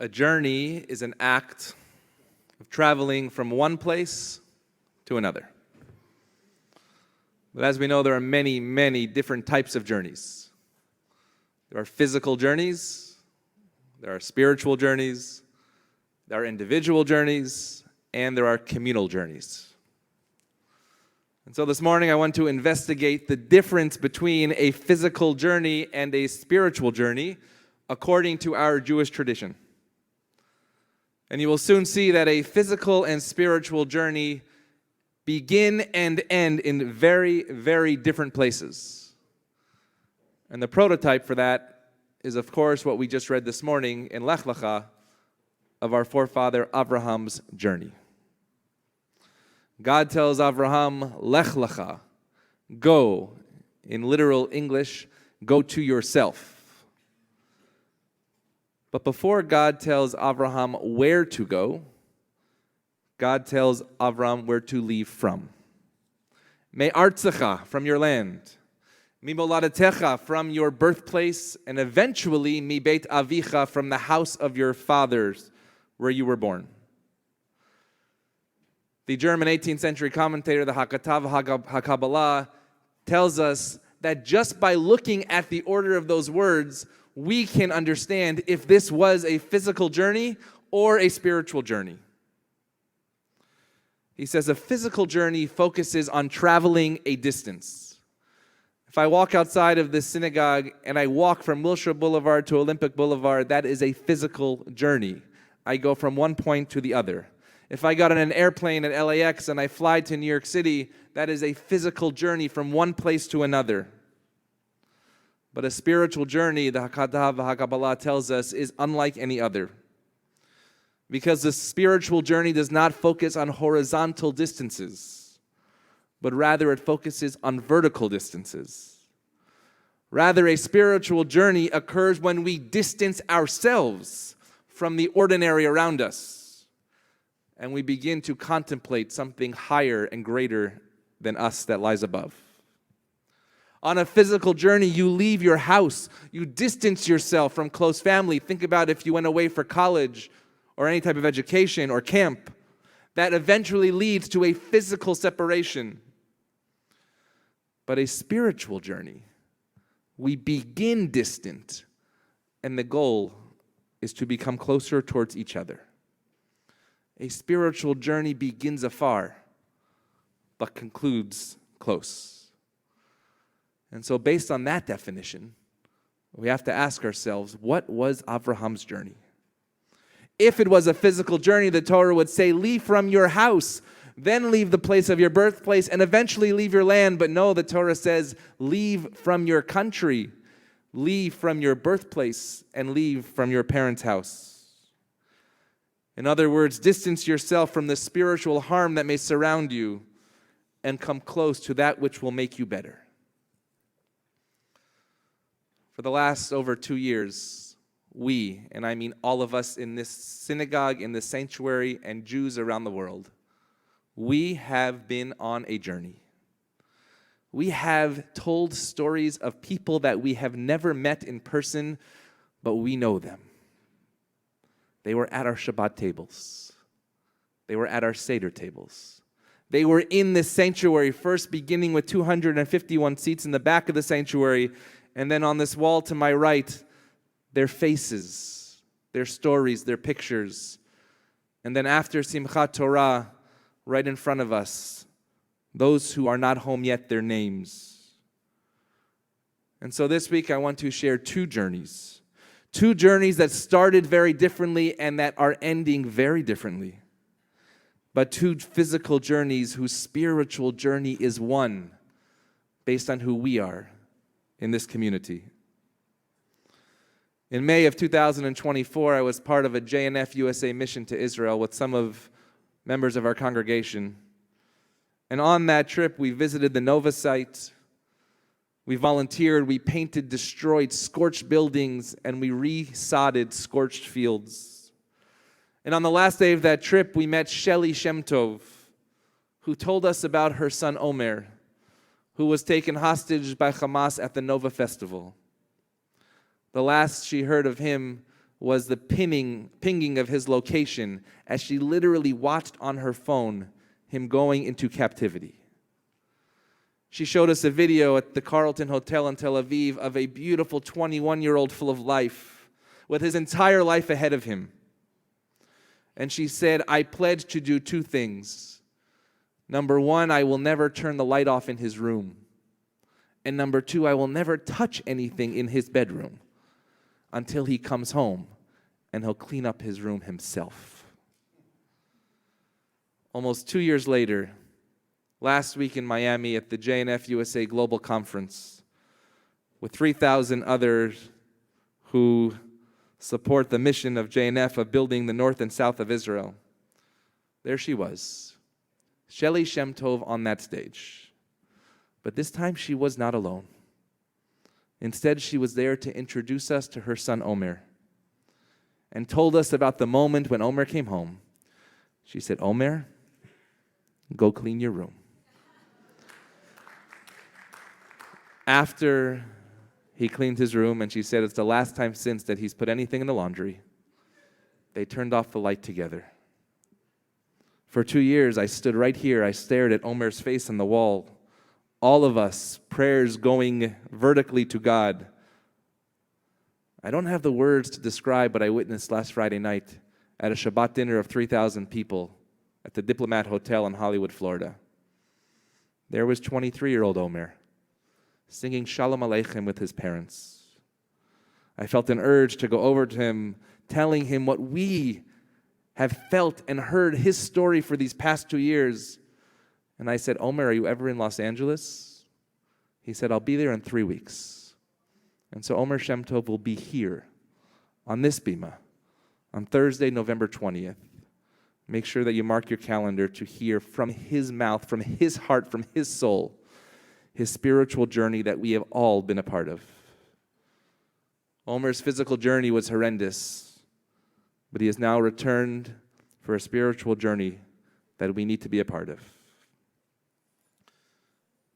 A journey is an act of traveling from one place to another. But as we know, there are many, many different types of journeys. There are physical journeys, there are spiritual journeys, there are individual journeys, and there are communal journeys. And so this morning I want to investigate the difference between a physical journey and a spiritual journey according to our Jewish tradition. And you will soon see that a physical and spiritual journey begin and end in very, very different places. And the prototype for that is, of course, what we just read this morning in Lech Lecha of our forefather Abraham's journey. God tells Abraham, Lech Lecha, go, in literal English, go to yourself. But before God tells Abraham where to go, God tells Abraham where to leave from. Me'artzecha, from your land. Mimoladetecha, from your birthplace. And eventually, mi beit avicha, from the house of your fathers, where you were born. The German 18th century commentator, the Hakatav HaKabbalah, tells us that just by looking at the order of those words, we can understand if this was a physical journey or a spiritual journey. He says a physical journey focuses on traveling a distance. If I walk outside of this synagogue and I walk from Wilshire Boulevard to Olympic Boulevard, that is a physical journey. I go from one point to the other. If I got on an airplane at LAX and I fly to New York City, that is a physical journey from one place to another. But a spiritual journey, the Hakatav HaKabbalah tells us, is unlike any other. Because the spiritual journey does not focus on horizontal distances, but rather it focuses on vertical distances. Rather, a spiritual journey occurs when we distance ourselves from the ordinary around us, and we begin to contemplate something higher and greater than us that lies above. On a physical journey, you leave your house. You distance yourself from close family. Think about if you went away for college or any type of education or camp. That eventually leads to a physical separation. But a spiritual journey, we begin distant, and the goal is to become closer towards each other. A spiritual journey begins afar, but concludes close. And so based on that definition, we have to ask ourselves, what was Abraham's journey? If it was a physical journey, the Torah would say, leave from your house, then leave the place of your birthplace, and eventually leave your land. But no, the Torah says, leave from your country, leave from your birthplace, and leave from your parents' house. In other words, distance yourself from the spiritual harm that may surround you and come close to that which will make you better. For the last over 2 years, we, and I mean all of us in this synagogue, in this sanctuary, and Jews around the world, we have been on a journey. We have told stories of people that we have never met in person, but we know them. They were at our Shabbat tables. They were at our Seder tables. They were in this sanctuary, first beginning with 251 seats in the back of the sanctuary, and then on this wall to my right, their faces, their stories, their pictures. And then after Simchat Torah, right in front of us, those who are not home yet, their names. And so this week I want to share two journeys that started very differently and that are ending very differently. But two physical journeys whose spiritual journey is one based on who we are in this community. In May of 2024, I was part of a JNF USA mission to Israel with some of members of our congregation. And on that trip, we visited the Nova site. We volunteered, we painted destroyed, scorched buildings, and we re-sodded scorched fields. And on the last day of that trip, we met Shemtov, who told us about her son Omer, who was taken hostage by Hamas at the Nova Festival. The last she heard of him was the pinging of his location as she literally watched on her phone him going into captivity. She showed us a video at the Carlton Hotel in Tel Aviv of a beautiful 21-year-old full of life, with his entire life ahead of him. And she said, I pledge to do two things. Number one, I will never turn the light off in his room. And number two, I will never touch anything in his bedroom until he comes home and he'll clean up his room himself. Almost 2 years later, last week in Miami at the JNF USA Global Conference, with 3,000 others who support the mission of JNF of building the north and south of Israel, there she was, Shelley Shemtov on that stage. But this time she was not alone. Instead, she was there to introduce us to her son Omer and told us about the moment when Omer came home. She said, Omer, go clean your room. After he cleaned his room, and she said it's the last time since that he's put anything in the laundry, they turned off the light together. For 2 years, I stood right here. I stared at Omer's face on the wall. All of us, prayers going vertically to God. I don't have the words to describe what I witnessed last Friday night at a Shabbat dinner of 3,000 people at the Diplomat Hotel in Hollywood, Florida. There was 23-year-old Omer singing Shalom Aleichem with his parents. I felt an urge to go over to him, telling him what we have felt and heard his story for these past 2 years. And I said, Omer, are you ever in Los Angeles? He said, I'll be there in 3 weeks. And so Omer Shemtov will be here on this bima on Thursday, November 20th. Make sure that you mark your calendar to hear from his mouth, from his heart, from his soul, his spiritual journey that we have all been a part of. Omer's physical journey was horrendous, but he has now returned for a spiritual journey that we need to be a part of.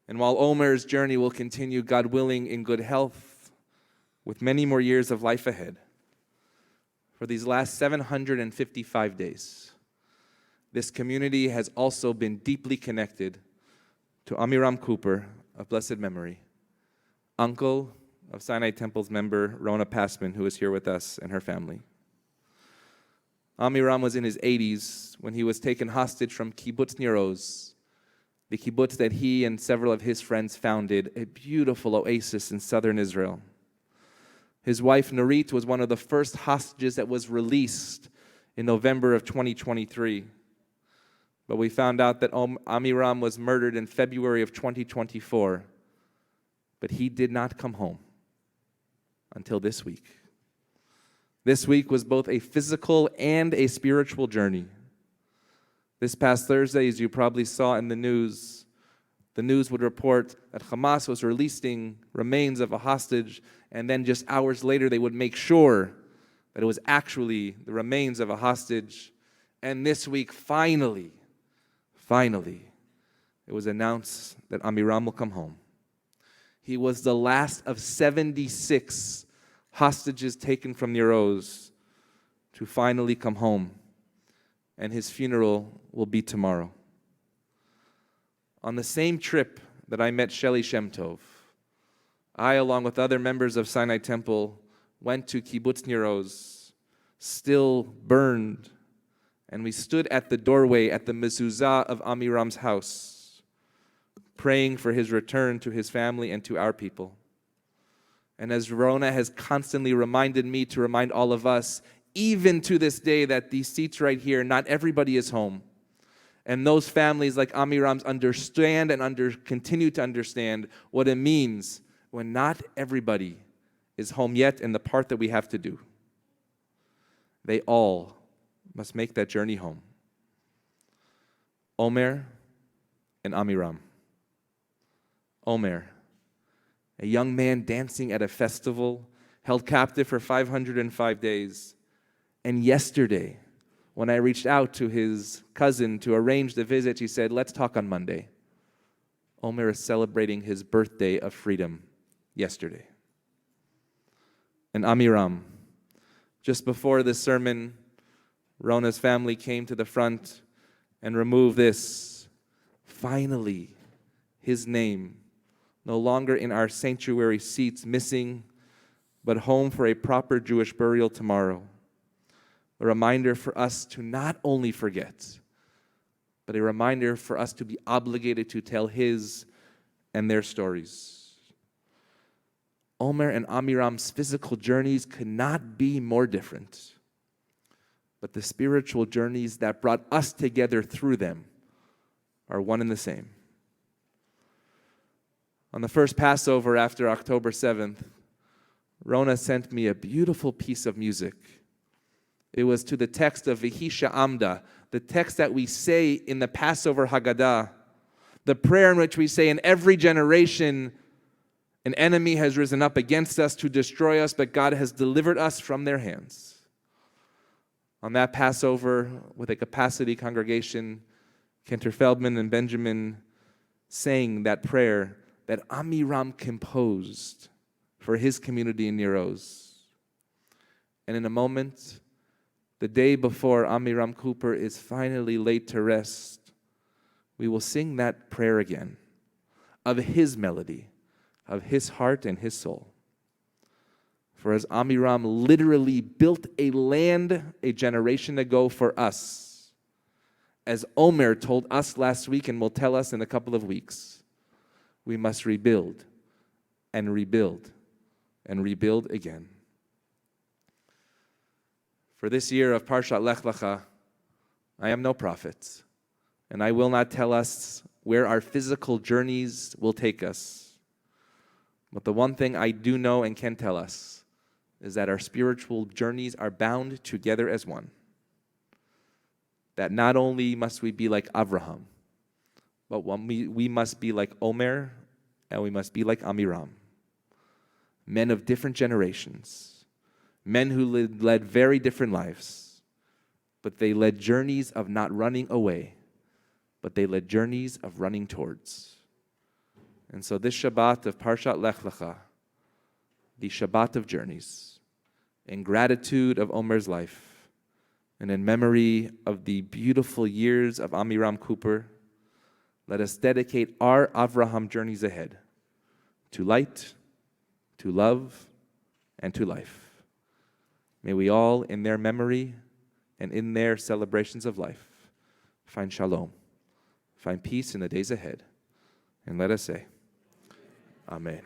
And while Omer's journey will continue, God willing, in good health, with many more years of life ahead, for these last 755 days, this community has also been deeply connected to Amiram Cooper, of blessed memory, uncle of Sinai Temple's member, Rona Passman, who is here with us, and her family. Amiram was in his 80s when he was taken hostage from Kibbutz Nir Oz, the kibbutz that he and several of his friends founded, a beautiful oasis in southern Israel. His wife, Nurit, was one of the first hostages that was released in November of 2023. But we found out that Amiram was murdered in February of 2024. But he did not come home until this week. This week was both a physical and a spiritual journey. This past Thursday, as you probably saw in the news would report that Hamas was releasing remains of a hostage, and then just hours later they would make sure that it was actually the remains of a hostage. And this week, finally, it was announced that Amiram will come home. He was the last of 76 hostages taken from Nir Oz to finally come home. And his funeral will be tomorrow. On the same trip that I met Shelley Shemtov, I, along with other members of Sinai Temple, went to Kibbutz Nir Oz, still burned, and we stood at the doorway at the mezuzah of Amiram's house, praying for his return to his family and to our people. And as Rona has constantly reminded me to remind all of us, even to this day, that these seats right here, not everybody is home. And those families like Amiram's understand and continue to understand what it means when not everybody is home yet and the part that we have to do. They all must make that journey home. Omer and Amiram. Omer, a young man dancing at a festival, held captive for 505 days. And yesterday, when I reached out to his cousin to arrange the visit, he said, let's talk on Monday. Omer is celebrating his birthday of freedom yesterday. And Amiram, Just before this sermon, Rona's family came to the front and removed this. Finally, his name, no longer in our sanctuary seats, missing, but home for a proper Jewish burial tomorrow. A reminder for us to not only forget, but a reminder for us to be obligated to tell his and their stories. Omer and Amiram's physical journeys could not be more different, but the spiritual journeys that brought us together through them are one and the same. On the first Passover after October 7th, Rona sent me a beautiful piece of music. It was to the text of V'hisha Amda, the text that we say in the Passover Haggadah, the prayer in which we say, in every generation, an enemy has risen up against us to destroy us, but God has delivered us from their hands. On that Passover, with a capacity congregation, Kenter Feldman and Benjamin sang that prayer that Amiram composed for his community in Niroz. And in a moment, the day before Amiram Cooper is finally laid to rest, we will sing that prayer again of his melody, of his heart and his soul. For as Amiram literally built a land a generation ago for us, as Omer told us last week and will tell us in a couple of weeks, we must rebuild and rebuild and rebuild again. For this year of Parshat Lech Lecha, I am no prophet, and I will not tell us where our physical journeys will take us. But the one thing I do know and can tell us is that our spiritual journeys are bound together as one. That not only must we be like Avraham, but we must be like Omer, and we must be like Amiram. Men of different generations, men who led very different lives, but they led journeys of not running away, but they led journeys of running towards. And so this Shabbat of Parshat Lech Lecha, the Shabbat of journeys, in gratitude of Omer's life, and in memory of the beautiful years of Amiram Cooper, let us dedicate our Avraham journeys ahead to light, to love, and to life. May we all, in their memory and in their celebrations of life, find shalom, find peace in the days ahead. And let us say, Amen.